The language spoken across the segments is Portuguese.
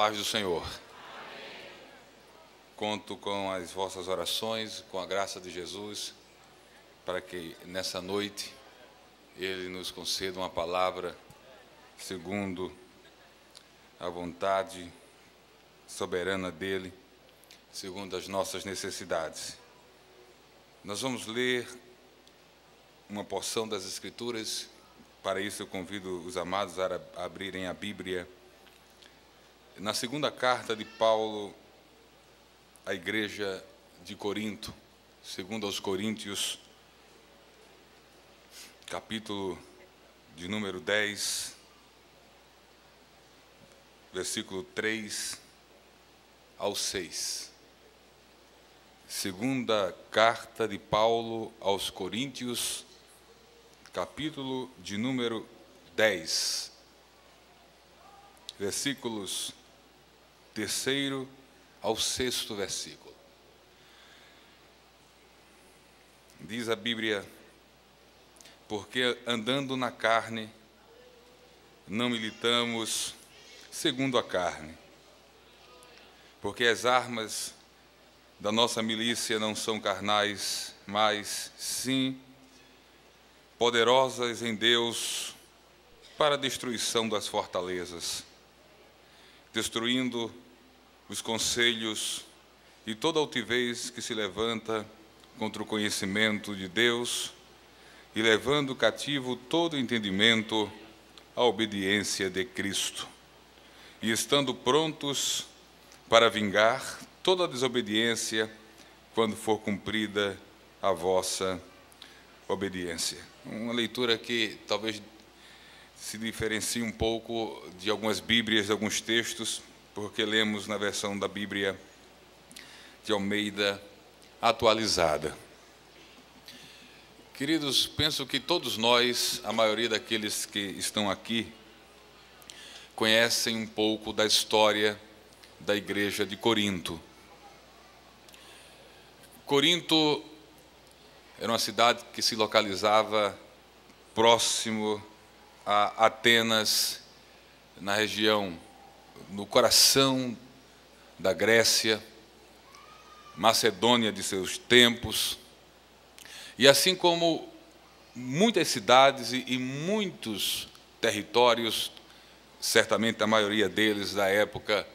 paz do Senhor. Conto com as vossas orações, com a graça de Jesus, para que nessa noite Ele nos conceda uma palavra segundo a vontade soberana dEle, segundo as nossas necessidades. Nós vamos ler uma porção das Escrituras. Para isso eu convido os amados a abrirem a Bíblia na segunda carta de Paulo à igreja de Corinto, segundo aos Coríntios, capítulo de número 10, versículo 3 ao 6. Segunda carta de Paulo aos Coríntios, capítulo de número 10, versículos 3º ao 6º versículo. Diz a Bíblia: porque andando na carne, não militamos segundo a carne, porque as armas da nossa milícia não são carnais, mas sim poderosas em Deus para a destruição das fortalezas, destruindo os conselhos e toda altivez que se levanta contra o conhecimento de Deus e levando cativo todo entendimento à obediência de Cristo, e estando prontos para vingar toda a desobediência quando for cumprida a vossa obediência. Uma leitura que talvez se diferencie um pouco de algumas Bíblias, de alguns textos, porque lemos na versão da Bíblia de Almeida atualizada. Queridos, penso que todos nós, a maioria daqueles que estão aqui, conhecem um pouco da história da igreja de Corinto. Corinto era uma cidade que se localizava próximo a Atenas, na região, no coração da Grécia, Macedônia de seus tempos. E assim como muitas cidades e muitos territórios, certamente a maioria deles da época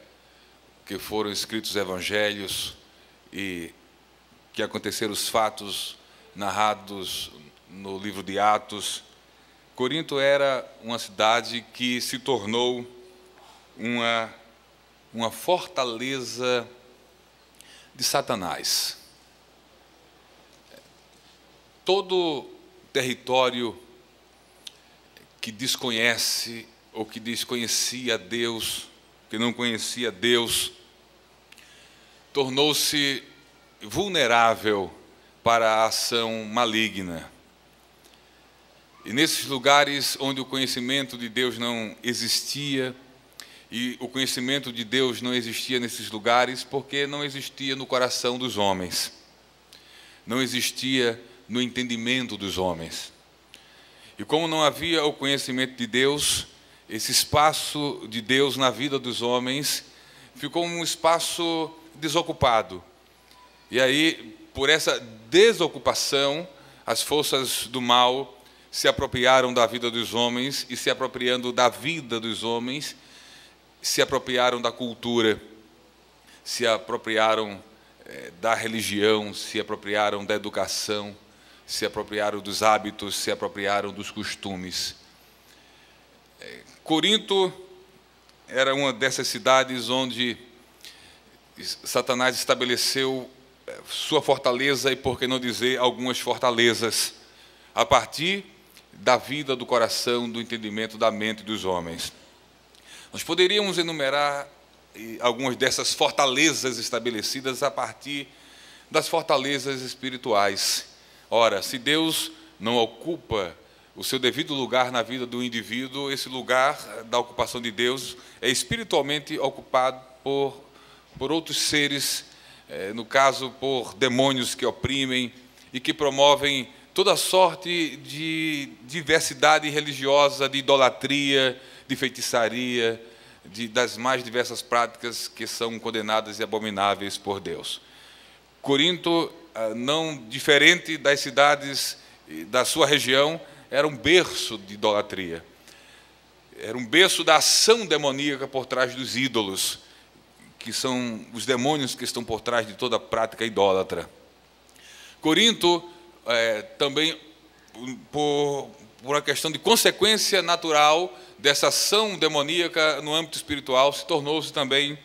que foram escritos evangelhos e que aconteceram os fatos narrados no livro de Atos, Corinto era uma cidade que se tornou uma fortaleza de Satanás. Todo território que desconhece ou que desconhecia Deus, que não conhecia Deus, tornou-se vulnerável para a ação maligna. E nesses lugares onde o conhecimento de Deus não existia, e o conhecimento de Deus não existia nesses lugares porque não existia no coração dos homens, não existia no entendimento dos homens. E como não havia o conhecimento de Deus, esse espaço de Deus na vida dos homens ficou um espaço desocupado. E aí, por essa desocupação, as forças do mal se apropriaram da vida dos homens, e se apropriando da vida dos homens, se apropriaram da cultura, se apropriaram da religião, se apropriaram da educação, se apropriaram dos hábitos, se apropriaram dos costumes. Corinto era uma dessas cidades onde Satanás estabeleceu sua fortaleza, e por que não dizer algumas fortalezas, a partir da vida, do coração, do entendimento, da mente dos homens. Nós poderíamos enumerar algumas dessas fortalezas estabelecidas a partir das fortalezas espirituais. Ora, se Deus não ocupa o seu devido lugar na vida do indivíduo, esse lugar da ocupação de Deus é espiritualmente ocupado por outros seres, no caso, por demônios que oprimem e que promovem toda sorte de diversidade religiosa, de idolatria, de feitiçaria, das mais diversas práticas que são condenadas e abomináveis por Deus. Corinto, não diferente das cidades da sua região, era um berço de idolatria. Era um berço da ação demoníaca por trás dos ídolos, que são os demônios que estão por trás de toda a prática idólatra. Corinto, também, por uma questão de consequência natural dessa ação demoníaca no âmbito espiritual, se tornou-se também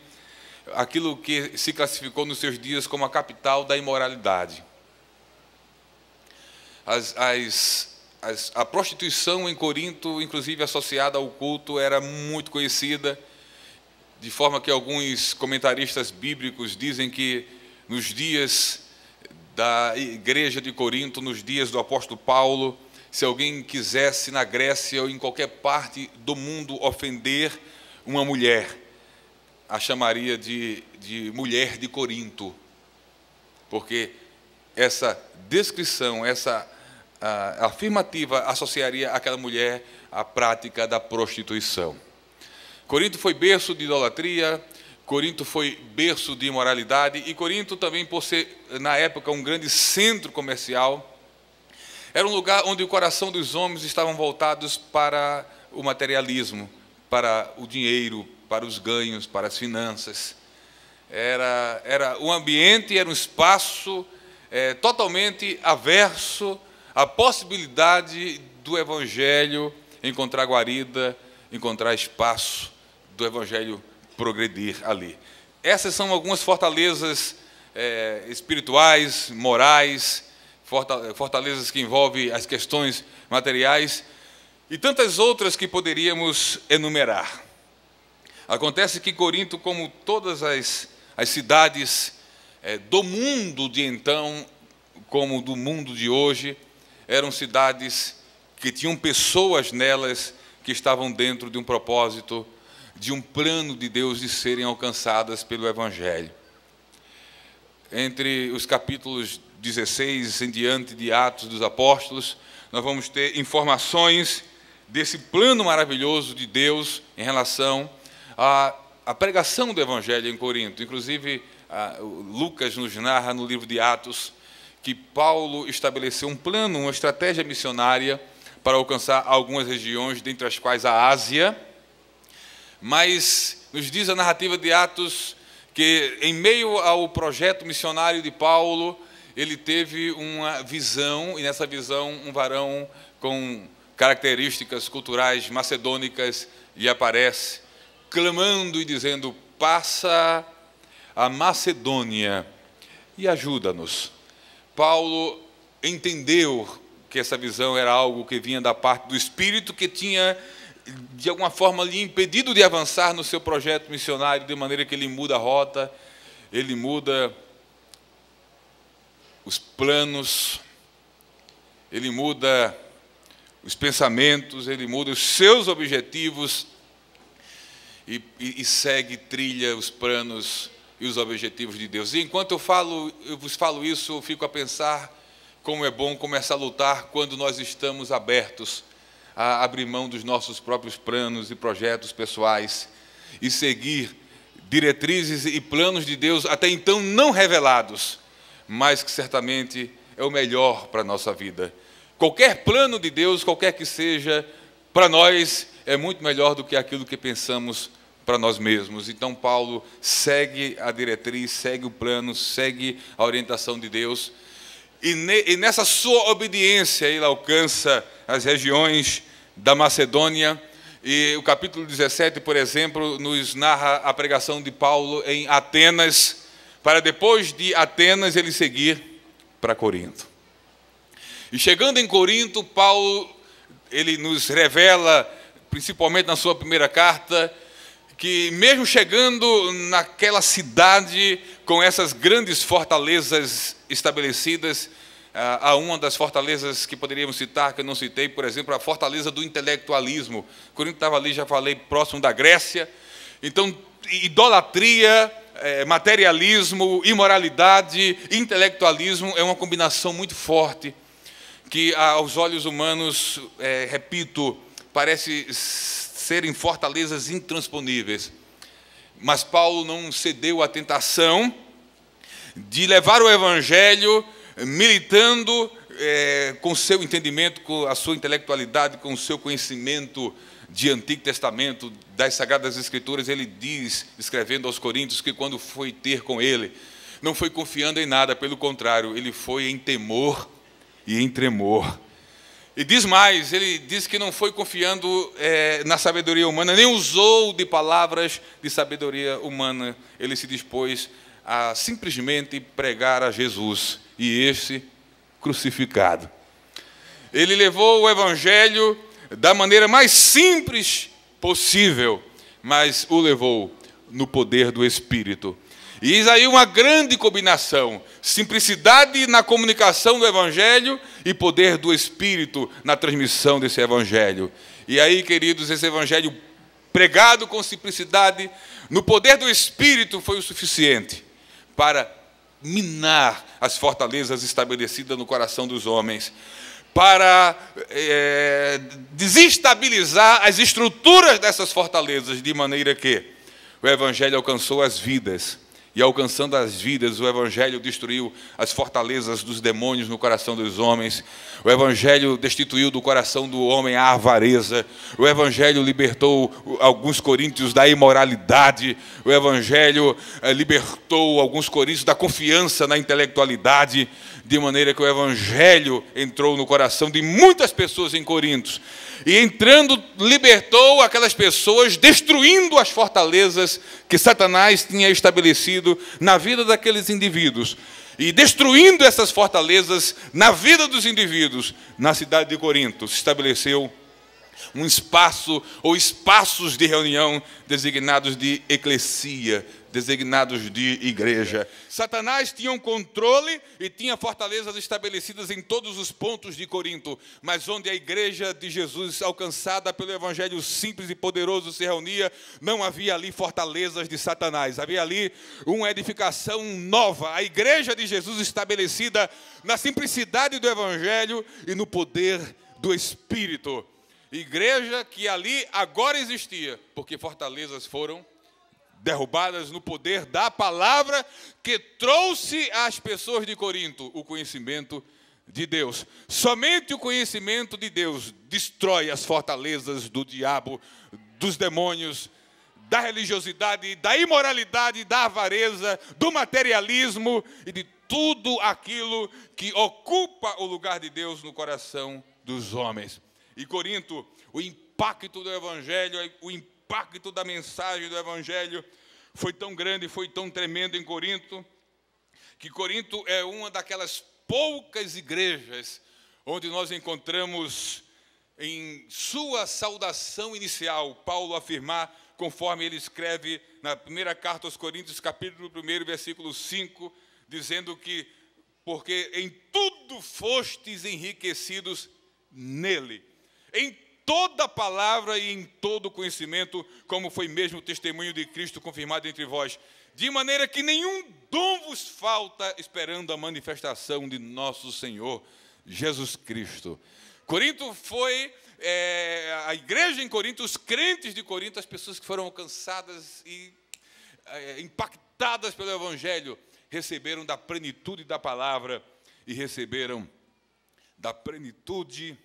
aquilo que se classificou nos seus dias como a capital da imoralidade. A prostituição em Corinto, inclusive associada ao culto, era muito conhecida, de forma que alguns comentaristas bíblicos dizem que nos dias da igreja de Corinto, nos dias do apóstolo Paulo, se alguém quisesse na Grécia ou em qualquer parte do mundo ofender uma mulher, a chamaria de mulher de Corinto, porque essa descrição, essa afirmativa associaria aquela mulher à prática da prostituição. Corinto foi berço de idolatria, Corinto foi berço de imoralidade, e Corinto também, por ser, na época, um grande centro comercial, era um lugar onde o coração dos homens estavam voltados para o materialismo, para o dinheiro, para os ganhos, para as finanças. Era um ambiente, era um espaço totalmente averso à possibilidade do Evangelho encontrar guarida, encontrar espaço, do Evangelho progredir ali. Essas são algumas fortalezas espirituais, morais, fortalezas que envolvem as questões materiais e tantas outras que poderíamos enumerar. Acontece que Corinto, como todas as cidades do mundo de então, como do mundo de hoje, eram cidades que tinham pessoas nelas que estavam dentro de um propósito, de um plano de Deus de serem alcançadas pelo Evangelho. Entre os capítulos 16 em diante de Atos dos Apóstolos, nós vamos ter informações desse plano maravilhoso de Deus em relação à pregação do Evangelho em Corinto. Inclusive, Lucas nos narra no livro de Atos que Paulo estabeleceu um plano, uma estratégia missionária para alcançar algumas regiões, dentre as quais a Ásia. Mas nos diz a narrativa de Atos que, em meio ao projeto missionário de Paulo, ele teve uma visão, e nessa visão um varão com características culturais macedônicas lhe aparece, clamando e dizendo: passa a Macedônia e ajuda-nos. Paulo entendeu que essa visão era algo que vinha da parte do Espírito, que tinha, de alguma forma, lhe impedido de avançar no seu projeto missionário, de maneira que ele muda a rota, ele muda os planos, ele muda os pensamentos, ele muda os seus objetivos e segue, trilha os planos e os objetivos de Deus. E enquanto eu vos falo isso, eu fico a pensar como é bom começar a lutar quando nós estamos abertos a abrir mão dos nossos próprios planos e projetos pessoais e seguir diretrizes e planos de Deus até então não revelados, mas que certamente é o melhor para a nossa vida. Qualquer plano de Deus, qualquer que seja, para nós é muito melhor do que aquilo que pensamos para nós mesmos. Então Paulo segue a diretriz, segue o plano, segue a orientação de Deus, e nessa sua obediência ele alcança as regiões da Macedônia. E o capítulo 17, por exemplo, nos narra a pregação de Paulo em Atenas, para depois de Atenas ele seguir para Corinto. E chegando em Corinto, Paulo, ele nos revela, principalmente na sua primeira carta, que mesmo chegando naquela cidade com essas grandes fortalezas estabelecidas, a uma das fortalezas que poderíamos citar, que eu não citei, por exemplo, a fortaleza do intelectualismo. Corinto estava ali, já falei, próximo da Grécia. Então, idolatria, materialismo, imoralidade, intelectualismo é uma combinação muito forte, que aos olhos humanos, repito, parece serem fortalezas intransponíveis. Mas Paulo não cedeu à tentação de levar o evangelho militando com o seu entendimento, com a sua intelectualidade, com o seu conhecimento de Antigo Testamento, das Sagradas Escrituras. Ele diz, escrevendo aos Coríntios, que quando foi ter com ele, não foi confiando em nada, pelo contrário, ele foi em temor e em tremor. E diz mais, ele diz que não foi confiando na sabedoria humana, nem usou de palavras de sabedoria humana. Ele se dispôs a simplesmente pregar a Jesus, e este crucificado. Ele levou o evangelho da maneira mais simples possível, mas o levou no poder do Espírito. E eis aí uma grande combinação: simplicidade na comunicação do evangelho e poder do Espírito na transmissão desse evangelho. E aí, queridos, esse evangelho pregado com simplicidade, no poder do Espírito, foi o suficiente para minar as fortalezas estabelecidas no coração dos homens, para desestabilizar as estruturas dessas fortalezas, de maneira que o evangelho alcançou as vidas. E alcançando as vidas, o evangelho destruiu as fortalezas dos demônios no coração dos homens. O evangelho destituiu do coração do homem a avareza. O evangelho libertou alguns coríntios da imoralidade. O evangelho libertou alguns coríntios da confiança na intelectualidade, de maneira que o evangelho entrou no coração de muitas pessoas em Corinto. E entrando, libertou aquelas pessoas, destruindo as fortalezas que Satanás tinha estabelecido na vida daqueles indivíduos. E destruindo essas fortalezas na vida dos indivíduos, na cidade de Corinto, se estabeleceu um espaço ou espaços de reunião designados de eclesia, designados de igreja. Satanás tinha um controle e tinha fortalezas estabelecidas em todos os pontos de Corinto, mas onde a igreja de Jesus, alcançada pelo evangelho simples e poderoso, se reunia, não havia ali fortalezas de Satanás, havia ali uma edificação nova, a igreja de Jesus estabelecida na simplicidade do evangelho e no poder do Espírito. Igreja que ali agora existia, porque fortalezas foram derrubadas no poder da palavra, que trouxe às pessoas de Corinto o conhecimento de Deus. Somente o conhecimento de Deus destrói as fortalezas do diabo, dos demônios, da religiosidade, da imoralidade, da avareza, do materialismo e de tudo aquilo que ocupa o lugar de Deus no coração dos homens. E Corinto, o impacto do evangelho, o impacto da mensagem do evangelho foi tão grande, foi tão tremendo em Corinto, que Corinto é uma daquelas poucas igrejas onde nós encontramos em sua saudação inicial Paulo afirmar, conforme ele escreve na primeira carta aos Coríntios, capítulo 1, versículo 5, dizendo que porque em tudo fostes enriquecidos nele, em toda palavra e em todo conhecimento, como foi mesmo o testemunho de Cristo confirmado entre vós, de maneira que nenhum dom vos falta, esperando a manifestação de nosso Senhor Jesus Cristo. Corinto foi a igreja em Corinto, os crentes de Corinto, as pessoas que foram alcançadas e impactadas pelo evangelho, receberam da plenitude da palavra e receberam da plenitude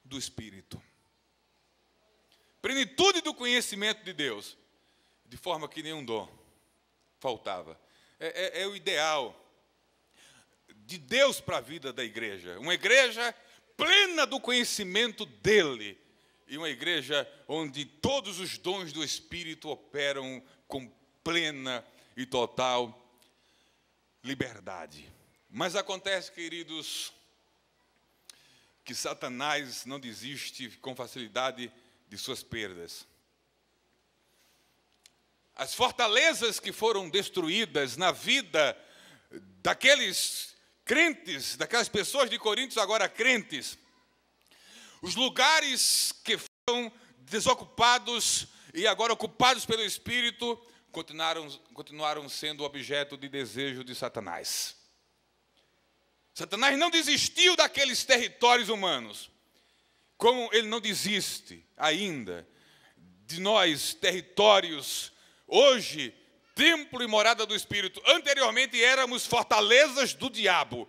do Espírito. Plenitude do conhecimento de Deus, de forma que nenhum dom faltava. É o ideal de Deus para a vida da igreja. Uma igreja plena do conhecimento dele. E uma igreja onde todos os dons do Espírito operam com plena e total liberdade. Mas acontece, queridos, que Satanás não desiste com facilidade de suas perdas. As fortalezas que foram destruídas na vida daqueles crentes, daquelas pessoas de Corinto agora crentes, os lugares que foram desocupados e agora ocupados pelo Espírito, continuaram sendo objeto de desejo de Satanás. Satanás não desistiu daqueles territórios humanos, como ele não desiste ainda de nós territórios, hoje, templo e morada do Espírito. Anteriormente éramos fortalezas do diabo,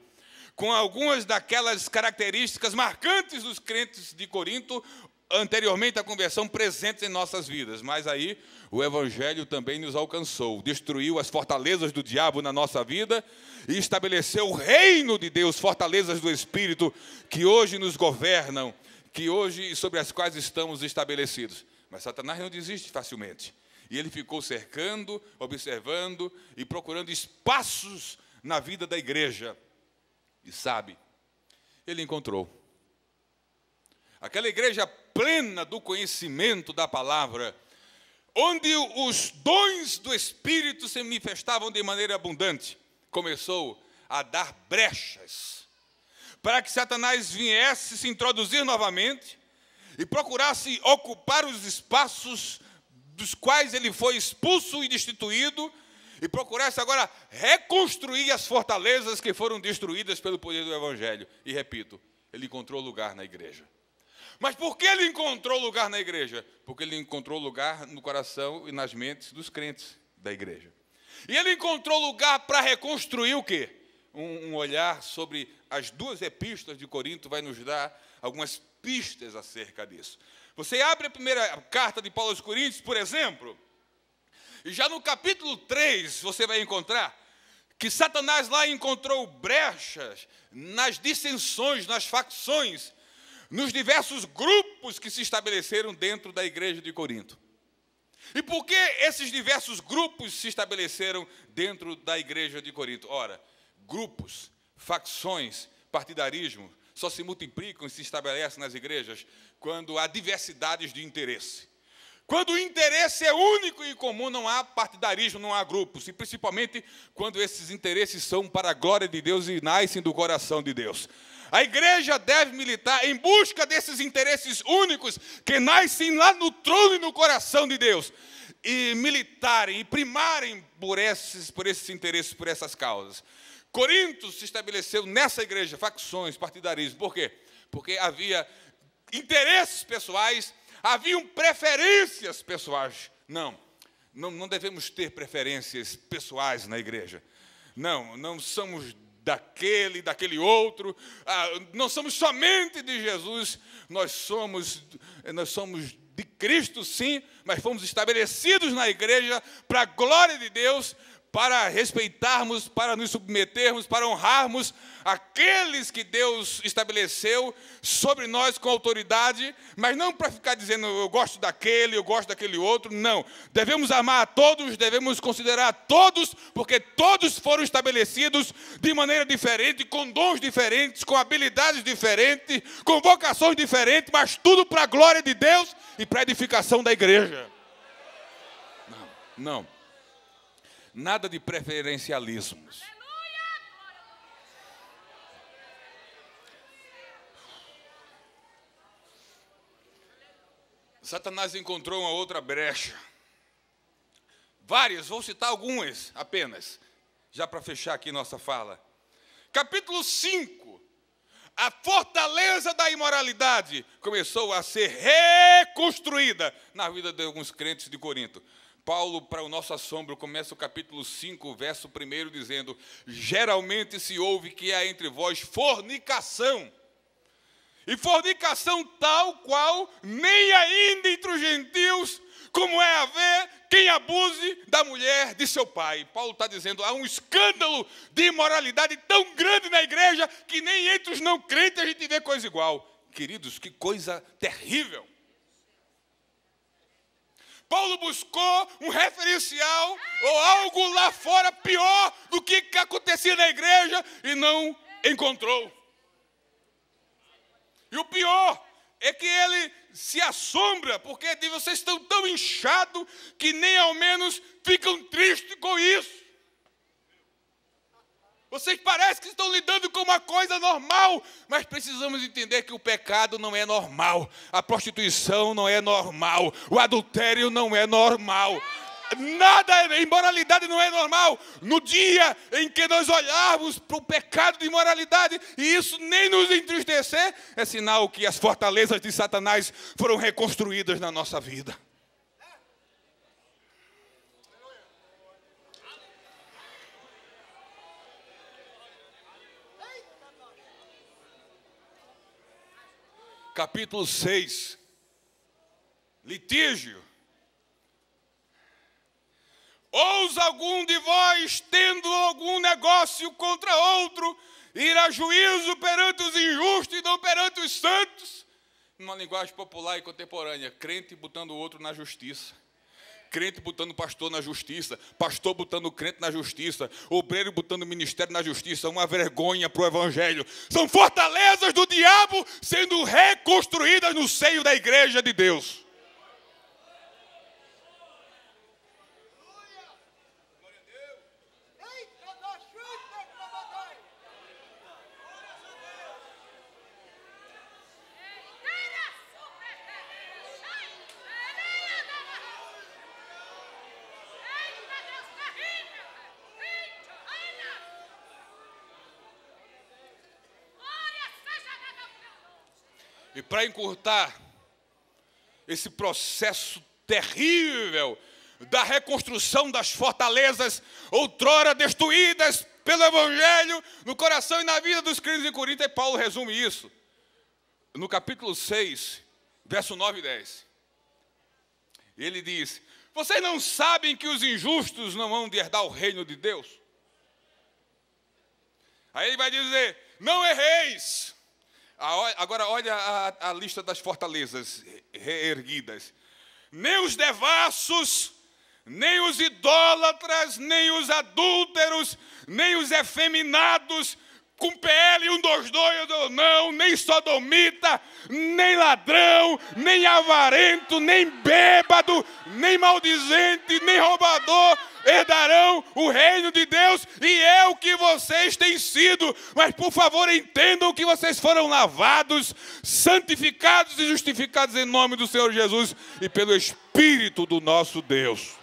com algumas daquelas características marcantes dos crentes de Corinto, anteriormente à conversão, presentes em nossas vidas. Mas aí o Evangelho também nos alcançou, destruiu as fortalezas do diabo na nossa vida e estabeleceu o reino de Deus, fortalezas do Espírito, que hoje nos governam, que hoje sobre as quais estamos estabelecidos. Mas Satanás não desiste facilmente. E ele ficou cercando, observando e procurando espaços na vida da igreja. E sabe, ele encontrou. Aquela igreja plena do conhecimento da palavra, onde os dons do Espírito se manifestavam de maneira abundante, começou a dar brechas para que Satanás viesse se introduzir novamente e procurasse ocupar os espaços dos quais ele foi expulso e destituído, e procurasse agora reconstruir as fortalezas que foram destruídas pelo poder do Evangelho. E repito, ele encontrou lugar na igreja. Mas por que ele encontrou lugar na igreja? Porque ele encontrou lugar no coração e nas mentes dos crentes da igreja. E ele encontrou lugar para reconstruir o quê? Um olhar sobre as duas epístolas de Corinto vai nos dar algumas pistas acerca disso. Você abre a primeira carta de Paulo aos Coríntios, por exemplo, e já no capítulo 3 você vai encontrar que Satanás lá encontrou brechas nas dissensões, nas facções, nos diversos grupos que se estabeleceram dentro da igreja de Corinto. E por que esses diversos grupos se estabeleceram dentro da igreja de Corinto? Ora, grupos, facções, partidarismo só se multiplicam e se estabelecem nas igrejas quando há diversidades de interesse. Quando o interesse é único e comum, não há partidarismo, não há grupos. E principalmente quando esses interesses são para a glória de Deus e nascem do coração de Deus. A igreja deve militar em busca desses interesses únicos que nascem lá no trono e no coração de Deus. E militarem e primarem por esses interesses, por essas causas. Corinto se estabeleceu nessa igreja, facções, partidarismo. Por quê? Porque havia interesses pessoais, haviam preferências pessoais. Não devemos ter preferências pessoais na igreja. Não somos daquele outro, não somos somente de Jesus, nós somos de Cristo, sim, mas fomos estabelecidos na igreja para a glória de Deus, para respeitarmos, para nos submetermos, para honrarmos aqueles que Deus estabeleceu sobre nós com autoridade, mas não para ficar dizendo eu gosto daquele outro, não. Devemos amar a todos, devemos considerar a todos, porque todos foram estabelecidos de maneira diferente, com dons diferentes, com habilidades diferentes, com vocações diferentes, mas tudo para a glória de Deus e para a edificação da igreja. Não. Nada de preferencialismos. Satanás encontrou uma outra brecha. Várias, vou citar algumas apenas, já para fechar aqui nossa fala. Capítulo 5. A fortaleza da imoralidade começou a ser reconstruída na vida de alguns crentes de Corinto. Paulo, para o nosso assombro, começa o capítulo 5, verso 1, dizendo: geralmente se ouve que há entre vós fornicação, e fornicação tal qual nem ainda entre os gentios, como é haver quem abuse da mulher de seu pai. Paulo está dizendo, há um escândalo de imoralidade tão grande na igreja, que nem entre os não crentes a gente vê coisa igual. Queridos, que coisa terrível. Paulo buscou um referencial ou algo lá fora pior do que acontecia na igreja e não encontrou. E o pior é que ele se assombra, porque diz, vocês estão tão inchados que nem ao menos ficam tristes com isso. Vocês parecem que estão lidando com uma coisa normal, mas precisamos entender que o pecado não é normal, a prostituição não é normal, o adultério não é normal, nada, a imoralidade não é normal. No dia em que nós olharmos para o pecado de imoralidade e isso nem nos entristecer, é sinal que as fortalezas de Satanás foram reconstruídas na nossa vida. capítulo 6, litígio. Ousa algum de vós, tendo algum negócio contra outro, ir a juízo perante os injustos e não perante os santos? Numa linguagem popular e contemporânea, crente botando o outro na justiça. Crente botando pastor na justiça, pastor botando crente na justiça, obreiro botando ministério na justiça, uma vergonha para o evangelho. São fortalezas do diabo sendo reconstruídas no seio da igreja de Deus. E para encurtar esse processo terrível da reconstrução das fortalezas outrora destruídas pelo Evangelho no coração e na vida dos crentes em Corinto, e Paulo resume isso no capítulo 6, verso 9 e 10. Ele diz: vocês não sabem que os injustos não vão de herdar o reino de Deus? Aí ele vai dizer: não erreis. Agora olha a lista das fortalezas reerguidas. Nem os devassos, nem os idólatras, nem os adúlteros, nem os efeminados, com PL 122 ou não, nem sodomita, nem ladrão, nem avarento, nem bêbado, nem maldizente, nem roubador herdarão o reino de Deus, e é o que vocês têm sido. Mas por favor entendam que vocês foram lavados, santificados e justificados em nome do Senhor Jesus e pelo Espírito do nosso Deus.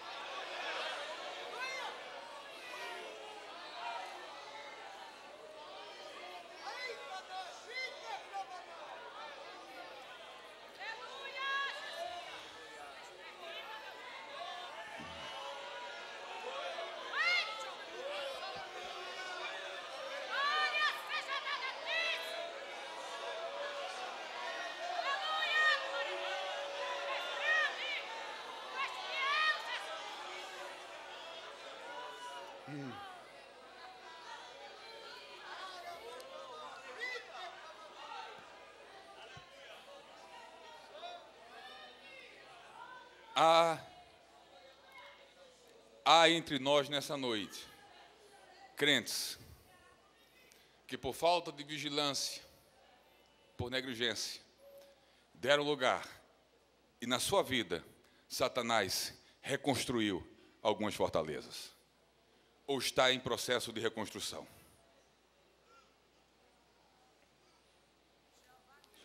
Há entre nós nessa noite crentes que por falta de vigilância, por negligência, deram lugar e na sua vida Satanás reconstruiu algumas fortalezas ou está em processo de reconstrução.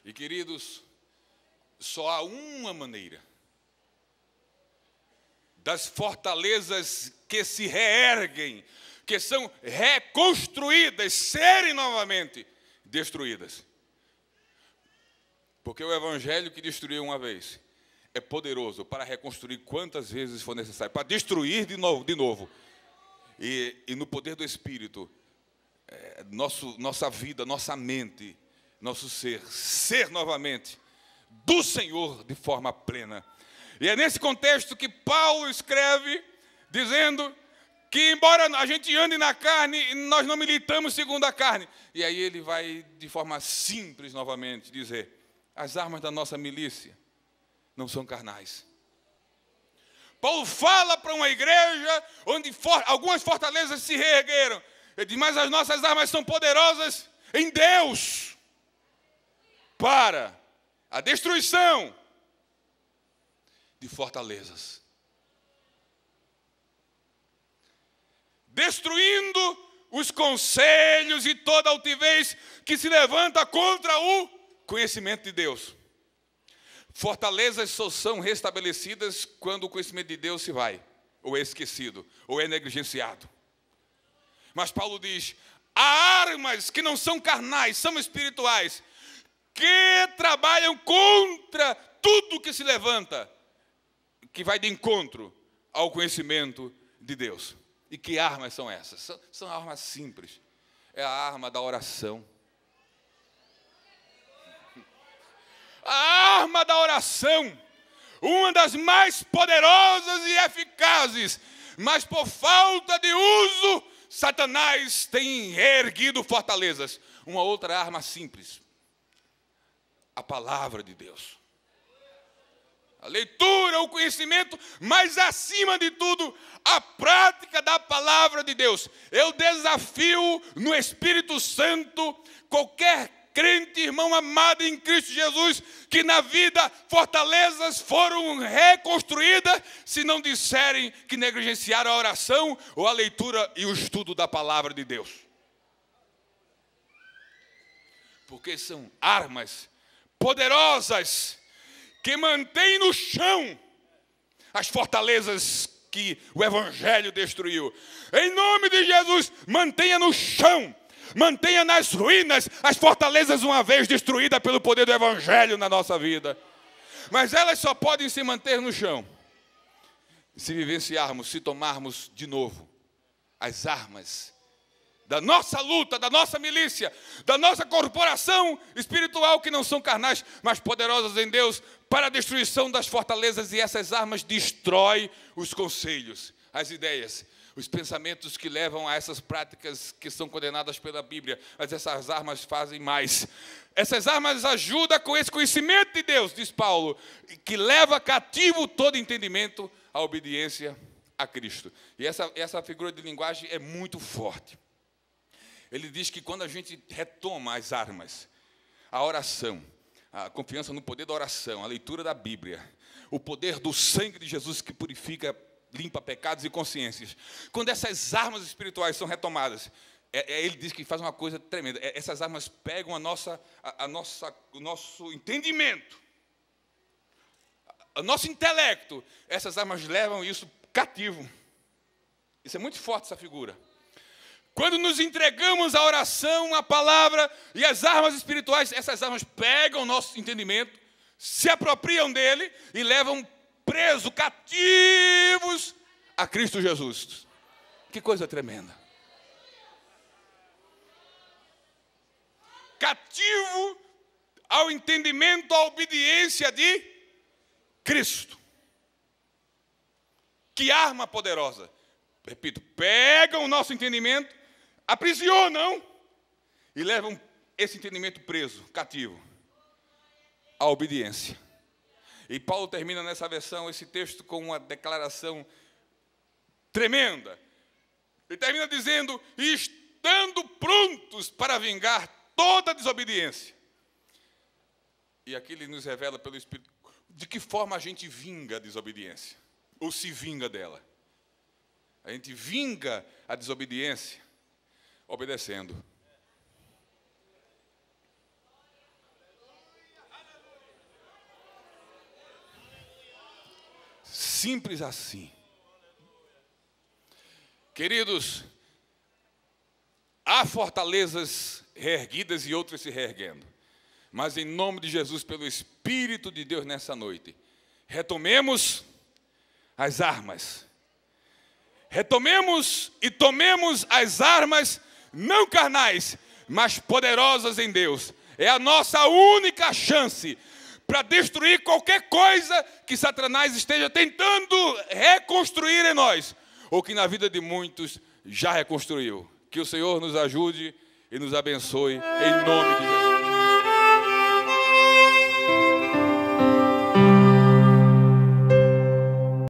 E queridos, só há uma maneira das fortalezas que se reerguem, que são reconstruídas, serem novamente destruídas. Porque o evangelho que destruiu uma vez é poderoso para reconstruir quantas vezes for necessário, para destruir de novo. E no poder do Espírito, nossa vida, nossa mente, nosso ser novamente do Senhor de forma plena. E é nesse contexto que Paulo escreve, dizendo que embora a gente ande na carne, nós não militamos segundo a carne. E aí ele vai de forma simples novamente dizer: as armas da nossa milícia não são carnais. Paulo fala para uma igreja onde algumas fortalezas se reergueram. Ele diz: mas as nossas armas são poderosas em Deus para a destruição de fortalezas, destruindo os conselhos e toda altivez que se levanta contra o conhecimento de Deus. Fortalezas só são restabelecidas quando o conhecimento de Deus se vai, ou é esquecido, ou é negligenciado. Mas Paulo diz: há armas que não são carnais, são espirituais, que trabalham contra tudo que se levanta, que vai de encontro ao conhecimento de Deus. E que armas são essas? São armas simples. É a arma da oração. arma da oração, uma das mais poderosas e eficazes, mas por falta de uso, Satanás tem erguido fortalezas. Uma outra arma simples, a palavra de Deus. A leitura, o conhecimento, mas acima de tudo, a prática da palavra de Deus. Eu desafio no Espírito Santo qualquer crente, irmão amado em Cristo Jesus, que na vida fortalezas foram reconstruídas, se não disserem que negligenciaram a oração ou a leitura e o estudo da palavra de Deus. Porque são armas poderosas que mantêm no chão as fortalezas que o Evangelho destruiu. Em nome de Jesus, mantenha no chão, mantenha nas ruínas as fortalezas uma vez destruídas pelo poder do Evangelho na nossa vida. Mas elas só podem se manter no chão se vivenciarmos, se tomarmos de novo as armas da nossa luta, da nossa milícia, da nossa corporação espiritual, que não são carnais, mas poderosas em Deus, para a destruição das fortalezas. E essas armas destroem os conselhos, as ideias, os pensamentos que levam a essas práticas que são condenadas pela Bíblia. Mas essas armas fazem mais. Essas armas ajudam com esse conhecimento de Deus, diz Paulo, que leva cativo todo entendimento à obediência a Cristo. E essa figura de linguagem é muito forte. Ele diz que quando a gente retoma as armas, a oração, a confiança no poder da oração, a leitura da Bíblia, o poder do sangue de Jesus que purifica, limpa pecados e consciências, quando essas armas espirituais são retomadas, ele diz que faz uma coisa tremenda. Essas armas pegam o nosso entendimento, o nosso intelecto. Essas armas levam isso cativo. Isso é muito forte, essa figura. Quando nos entregamos à oração, à palavra e às armas espirituais, essas armas pegam o nosso entendimento, se apropriam dele e levam presos, cativos a Cristo Jesus. Que coisa tremenda. Cativo ao entendimento, à obediência de Cristo. Que arma poderosa. Repito, pegam o nosso entendimento, aprisionam e levam esse entendimento preso, cativo, à obediência. E Paulo termina nessa versão, esse texto, com uma declaração tremenda. Ele termina dizendo: e estando prontos para vingar toda desobediência. E aqui ele nos revela pelo Espírito de que forma a gente vinga a desobediência, ou se vinga dela. A gente vinga a desobediência obedecendo. Simples assim. Queridos, há fortalezas reerguidas e outras se reerguendo. Mas em nome de Jesus, pelo Espírito de Deus nessa noite, retomemos as armas. Retomemos e tomemos as armas não carnais, mas poderosas em Deus. É a nossa única chance para destruir qualquer coisa que Satanás esteja tentando reconstruir em nós, ou que na vida de muitos já reconstruiu. Que o Senhor nos ajude e nos abençoe, em nome de Jesus.